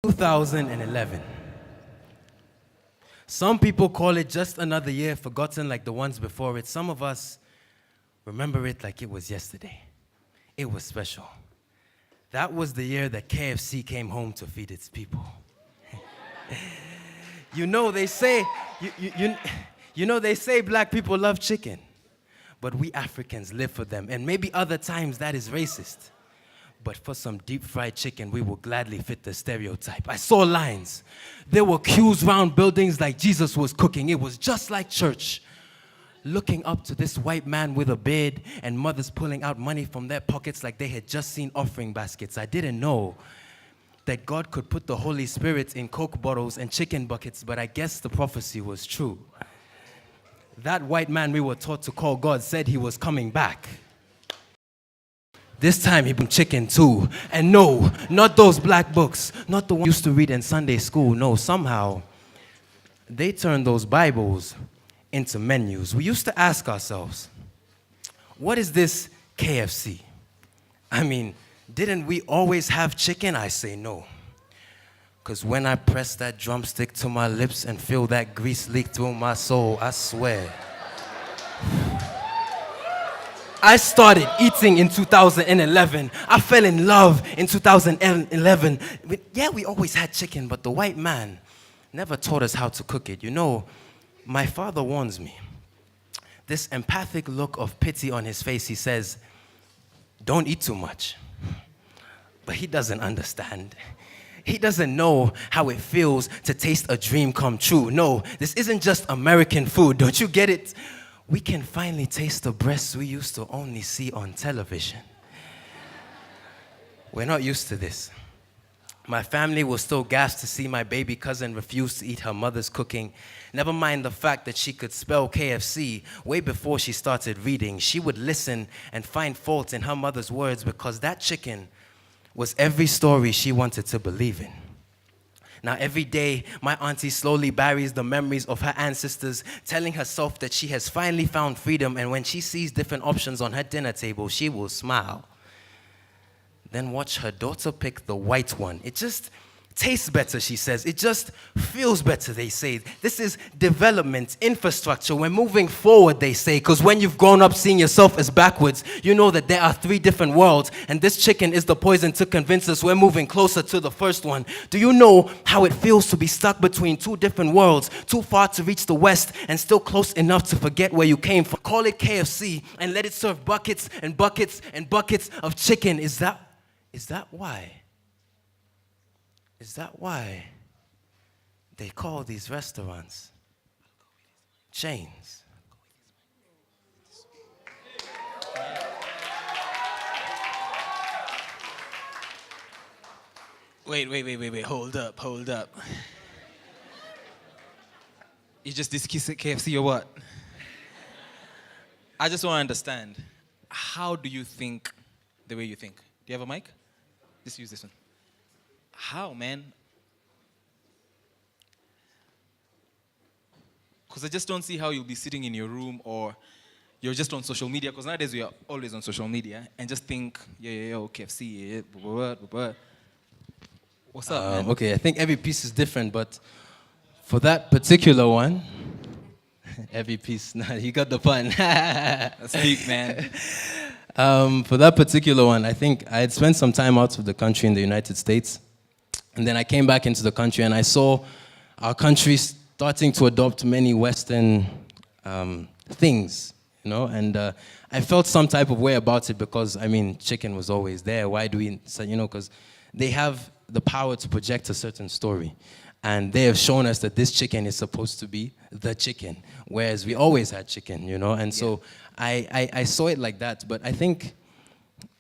2011. Some people call it just another year forgotten like the ones before it. Some of us remember it like it was yesterday. It was special. That was the year that KFC came home to feed its people. You know, they say black people love chicken, but we Africans live for them, and maybe other times that is racist. But for some deep fried chicken, we will gladly fit the stereotype. I saw lines. There were queues round buildings like Jesus was cooking. It was just like church. Looking up to this white man with a beard and mothers pulling out money from their pockets like they had just seen offering baskets. I didn't know that God could put the Holy Spirit in Coke bottles and chicken buckets, but I guess the prophecy was true. That white man we were taught to call God said he was coming back. This time he brought chicken too. And no, not those black books, not the ones we used to read in Sunday school. No, somehow they turned those Bibles into menus. We used to ask ourselves, what is this KFC? I mean, didn't we always have chicken? I say no. Because when I press that drumstick to my lips and feel that grease leak through my soul, I swear. I started eating in 2011. I fell in love in 2011. Yeah, we always had chicken, but the white man never taught us how to cook it. You know, my father warns me. This empathic look of pity on his face, he says, don't eat too much. But he doesn't understand. He doesn't know how it feels to taste a dream come true. No, this isn't just American food. Don't you get it? We can finally taste the breasts we used to only see on television. We're not used to this. My family was still gassed to see my baby cousin refuse to eat her mother's cooking. Never mind the fact that she could spell KFC way before she started reading. She would listen and find fault in her mother's words because that chicken was every story she wanted to believe in. Now, every day, my auntie slowly buries the memories of her ancestors, telling herself that she has finally found freedom, and when she sees different options on her dinner table, she will smile. Then watch her daughter pick the white one. It just tastes better, she says. It just feels better, they say. This is development, infrastructure. We're moving forward, they say, because when you've grown up seeing yourself as backwards, you know that there are 3 different worlds, and this chicken is the poison to convince us we're moving closer to the first one. Do you know how it feels to be stuck between 2 different worlds, too far to reach the west and still close enough to forget where you came from? Call it KFC and let it serve buckets and buckets and buckets of chicken. Is that why? Is that why they call these restaurants chains? Wait. Hold up. You just discussed KFC or what? I just want to understand. How do you think the way you think? Do you have a mic? Just use this one. How, man? Because I just don't see how you'll be sitting in your room or you're just on social media, because nowadays we are always on social media, and just think, KFC, What's up, man? Okay, I think every piece is different, but for that particular one, every piece, you got the pun. That's deep, man. For that particular one, I think I had spent some time out of the country in the United States. And then I came back into the country and I saw our country starting to adopt many Western things, you know, and I felt some type of way about it because, I mean, chicken was always there. Why do we, because they have the power to project a certain story. And they have shown us that this chicken is supposed to be the chicken, whereas we always had chicken, you know, and so I saw it like that, but I think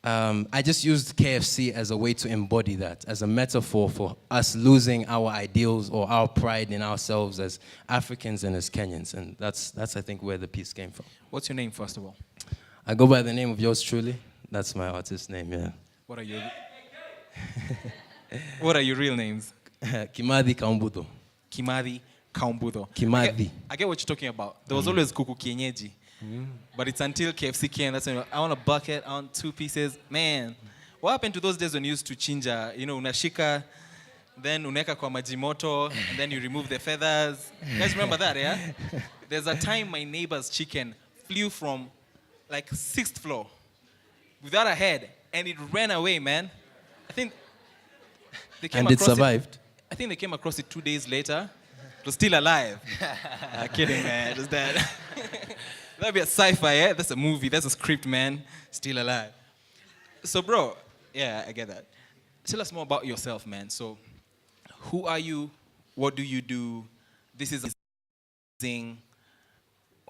I just used KFC as a way to embody that, as a metaphor for us losing our ideals or our pride in ourselves as Africans and as Kenyans. And that's I think, where the piece came from. What's your name, first of all? I go by the name of yours truly. That's my artist name, yeah. What are your real names? Kimadi Kaumbudo. Kimadi Kaumbudo. Kimadi. I get what you're talking about. There was always kuku kienyeji. But it's until KFC came, that's when I want a bucket, I want 2 pieces. Man, what happened to those days when you used to chinja, unashika then uneka kwa majimoto, and then you remove the feathers. You guys remember that, yeah? There's a time my neighbor's chicken flew from like 6th floor without a head, and it ran away, man. I think they came And it across survived. I think they came across it 2 days later. It was still alive. Kidding, man. Just that. That'd be a sci-fi, yeah? That's a movie. That's a script, man. Still alive. So, bro, yeah, I get that. Tell us more about yourself, man. So, who are you? What do you do? This is amazing.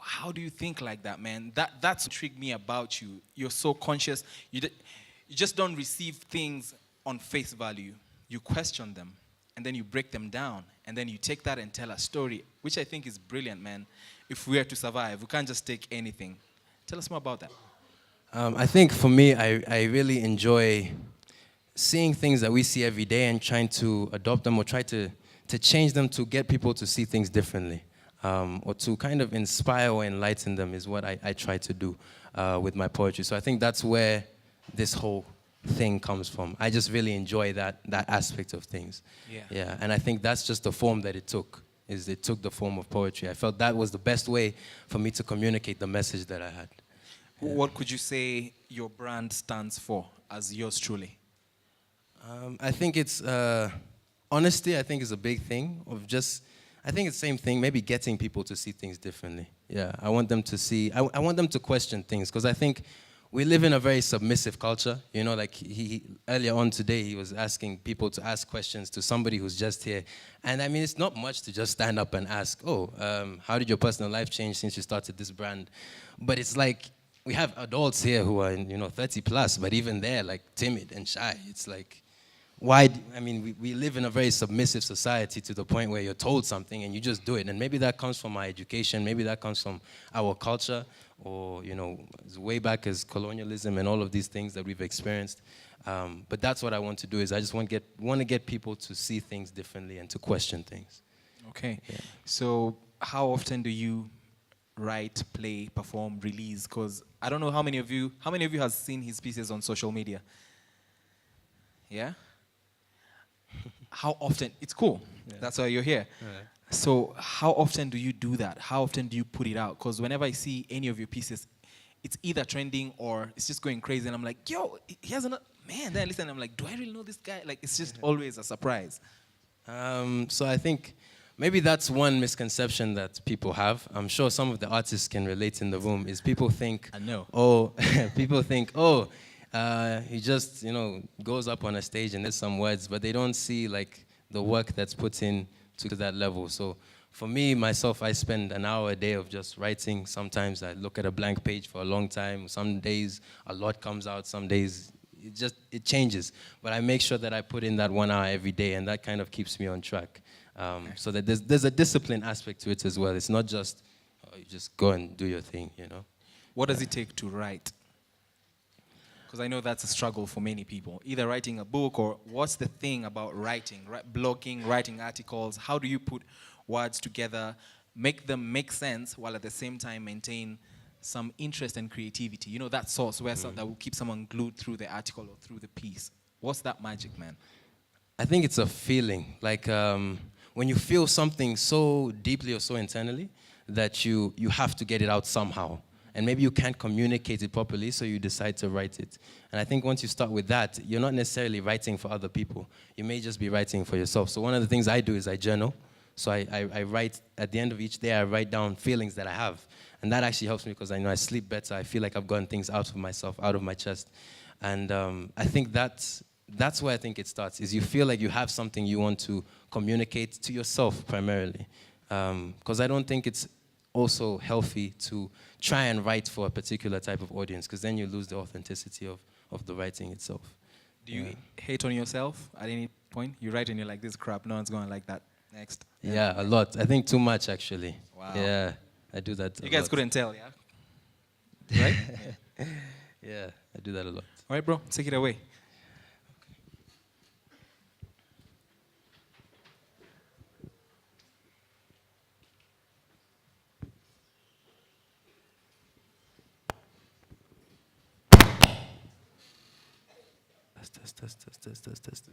How do you think like that, man? That's what intrigued me about you. You're so conscious. You just don't receive things on face value. You question them, and then you break them down, and then you take that and tell a story, which I think is brilliant, man. If we are to survive, we can't just take anything. Tell us more about that. I think for me, I really enjoy seeing things that we see every day and trying to adopt them or try to change them to get people to see things differently. Or to kind of inspire or enlighten them is what I try to do with my poetry. So I think that's where this whole thing comes from. I just really enjoy that aspect of things. Yeah. And I think that's just the form that it took. It took the form of poetry. I felt that was the best way for me to communicate the message that I had. Yeah. What could you say your brand stands for as yours truly? I think it's honesty. I think is a big thing of just. I think it's the same thing. Maybe getting people to see things differently. Yeah, I want them to see. I want them to question things because I think we live in a very submissive culture. You know, like he earlier on today, he was asking people to ask questions to somebody who's just here. And I mean, it's not much to just stand up and ask, oh, how did your personal life change since you started this brand? But it's like we have adults here who are, 30 plus, but even they're like timid and shy. It's like, why? I mean, we live in a very submissive society to the point where you're told something and you just do it. And maybe that comes from our education. Maybe that comes from our culture. Or, as way back as colonialism and all of these things that we've experienced. But that's what I want to do is I just want to get people to see things differently and to question things. Okay. Yeah. So how often do you write, play, perform, release? Because I don't know how many of you has seen his pieces on social media? Yeah? How often? It's cool. Yeah. That's why you're here. Right. So how often do you do that? How often do you put it out? Because whenever I see any of your pieces, it's either trending or it's just going crazy. And I'm like, yo, he has another, man. Then I listen, I'm like, do I really know this guy? Like, it's just always a surprise. So I think maybe that's one misconception that people have. I'm sure some of the artists can relate in the room is people think, I know. Oh, people think, oh, he just, goes up on a stage and there's some words, but they don't see like the work that's put in to that level. So for me, myself, I spend an hour a day of just writing. Sometimes I look at a blank page for a long time. Some days a lot comes out. Some days it changes. But I make sure that I put in that 1 hour every day, and that kind of keeps me on track. So that there's a discipline aspect to it as well. It's not just, you just go and do your thing, What does it take to write? Because I know that's a struggle for many people. Either writing a book or what's the thing about writing, blogging, writing articles? How do you put words together, make them make sense while at the same time maintain some interest and creativity? That source where that will keep someone glued through the article or through the piece. What's that magic, man? I think it's a feeling. Like when you feel something so deeply or so internally that you have to get it out somehow. And maybe you can't communicate it properly, so you decide to write it. And I think once you start with that, you're not necessarily writing for other people. You may just be writing for yourself. So one of the things I do is I journal. So I write, at the end of each day, I write down feelings that I have. And that actually helps me because I know I sleep better. I feel like I've gotten things out of myself, out of my chest. And I think that's where I think it starts, is you feel like you have something you want to communicate to yourself primarily. Because I don't think it's also healthy to try and write for a particular type of audience, because then you lose the authenticity of the writing itself. Do you hate on yourself at any point? You write and you're like, this crap, no one's going to like that. Next. Yeah, a lot. I think too much, actually. Wow. Yeah, I do that You guys lot. couldn't tell, yeah? Right? Yeah, I do that a lot. All right, bro, take it away. Test.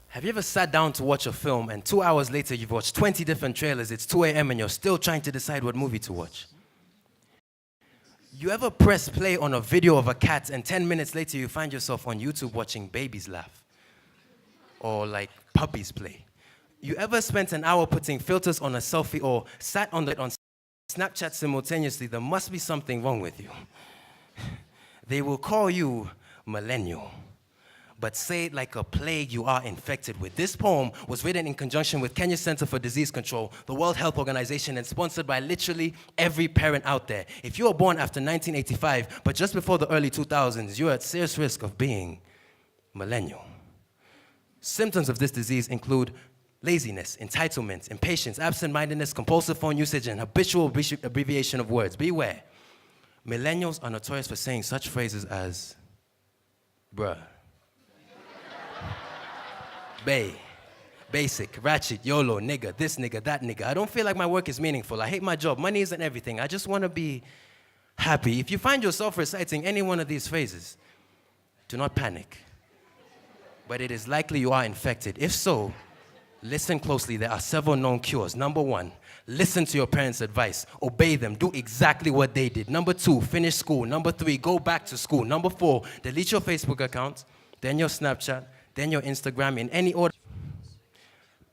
Have you ever sat down to watch a film and 2 hours later you've watched 20 different trailers, it's 2 a.m. and you're still trying to decide what movie to watch? You ever press play on a video of a cat and 10 minutes later you find yourself on YouTube watching babies laugh? Or like puppies play? You ever spent an hour putting filters on a selfie or sat on Snapchat simultaneously? There must be something wrong with you. They will call you millennial. But say it like a plague you are infected with. This poem was written in conjunction with Kenya's Center for Disease Control, the World Health Organization, and sponsored by literally every parent out there. If you were born after 1985, but just before the early 2000s, you're at serious risk of being millennial. Symptoms of this disease include laziness, entitlement, impatience, absent-mindedness, compulsive phone usage, and habitual abbreviation of words. Beware. Millennials are notorious for saying such phrases as, bruh, Bay, basic, ratchet, YOLO, nigga, this nigga, that nigga. I don't feel like my work is meaningful. I hate my job. Money isn't everything. I just want to be happy. If you find yourself reciting any one of these phrases, do not panic. But it is likely you are infected. If so, listen closely. There are several known cures. Number 1, listen to your parents' advice. Obey them. Do exactly what they did. Number 2, finish school. Number 3, go back to school. Number 4, delete your Facebook account, then your Snapchat, then your Instagram, in any order.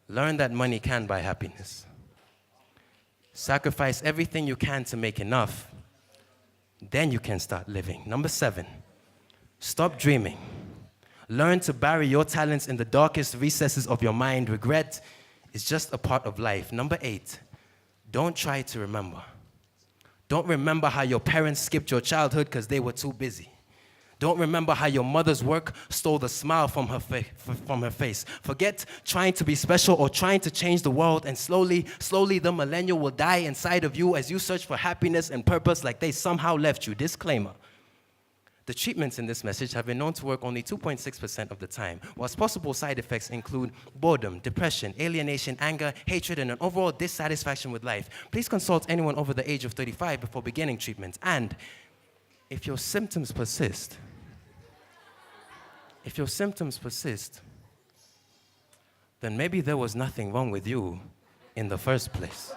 Learn that money can buy happiness. Sacrifice everything you can to make enough. Then you can start living. Number 7, stop dreaming. Learn to bury your talents in the darkest recesses of your mind. Regret is just a part of life. Number 8, don't try to remember. Don't remember how your parents skipped your childhood because they were too busy. Don't remember how your mother's work stole the smile from her face. Forget trying to be special or trying to change the world, and slowly, the millennial will die inside of you as you search for happiness and purpose like they somehow left you. Disclaimer. The treatments in this message have been known to work only 2.6% of the time, whilst possible side effects include boredom, depression, alienation, anger, hatred, and an overall dissatisfaction with life. Please consult anyone over the age of 35 before beginning treatment. And if your symptoms persist, then maybe there was nothing wrong with you in the first place.